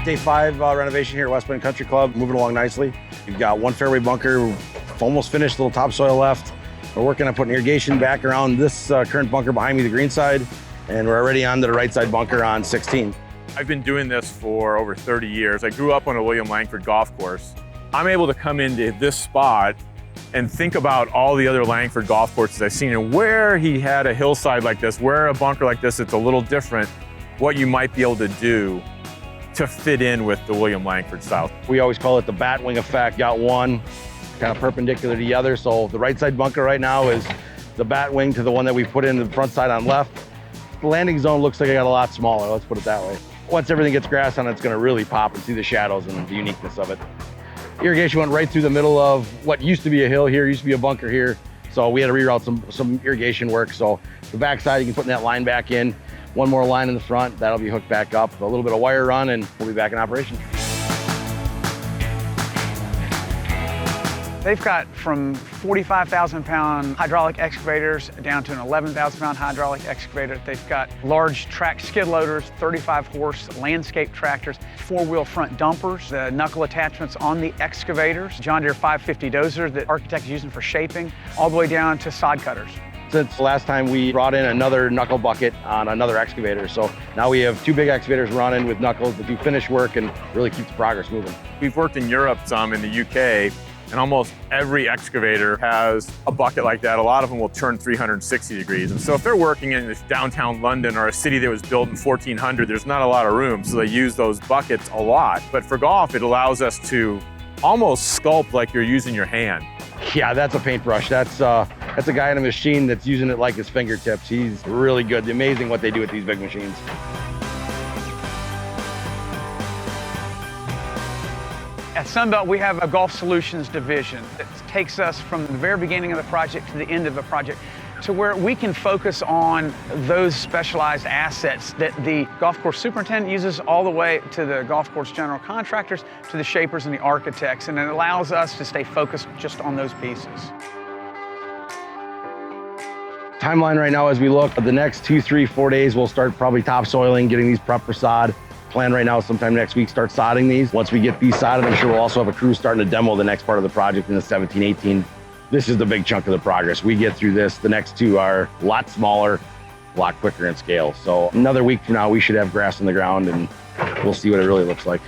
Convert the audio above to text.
Day 5 renovation here at West Bend Country Club, moving along nicely. We've got one fairway bunker, almost finished, a little topsoil left. We're working on putting irrigation back around this current bunker behind me, the green side, and we're already on to the right side bunker on 16. I've been doing this for over 30 years. I grew up on a William Langford golf course. I'm able to come into this spot and think about all the other Langford golf courses I've seen and where he had a hillside like this, where a bunker like this, it's a little different, what you might be able to do to fit in with the William Langford style. We always call it the bat wing effect. Got one kind of perpendicular to the other. So the right side bunker right now is the bat wing to the one that we put in the front side on left. The landing zone looks like it got a lot smaller, let's put it that way. Once everything gets grass on it, it's gonna really pop and see the shadows and the uniqueness of it. Irrigation went right through the middle of what used to be a hill here, used to be a bunker here. So we had to reroute some irrigation work. So the back side, you can put that line back in. One more line in the front, that'll be hooked back up. A little bit of wire run and we'll be back in operation. They've got from 45,000-pound hydraulic excavators down to an 11,000-pound hydraulic excavator. They've got large track skid loaders, 35-horse landscape tractors, four-wheel front dumpers, the knuckle attachments on the excavators, John Deere 550 dozer that architects are using for shaping, all the way down to sod cutters. Since the last time we brought in another knuckle bucket on another excavator. So now we have two big excavators running with knuckles that do finish work and really keep the progress moving. We've worked in Europe some, in the UK, and almost every excavator has a bucket like that. A lot of them will turn 360 degrees. And so if they're working in this downtown London or a city that was built in 1400, there's not a lot of room. So they use those buckets a lot. But for golf, it allows us to almost sculpt like you're using your hand. Yeah, that's a paintbrush. That's a guy in a machine that's using it like his fingertips. He's really good. Amazing what they do with these big machines. At Sunbelt, we have a Golf Solutions division that takes us from the very beginning of the project to the end of the project to where we can focus on those specialized assets that the golf course superintendent uses all the way to the golf course general contractors, to the shapers and the architects, and it allows us to stay focused just on those pieces. Timeline right now as we look, the next 2, 3, 4 days, we'll start probably topsoiling, getting these prep for sod. Plan right now sometime next week, start sodding these. Once we get these sodded, I'm sure we'll also have a crew starting to demo the next part of the project in the 17, 18. This is the big chunk of the progress. We get through this, the next two are a lot smaller, a lot quicker in scale. So another week from now, we should have grass on the ground and we'll see what it really looks like.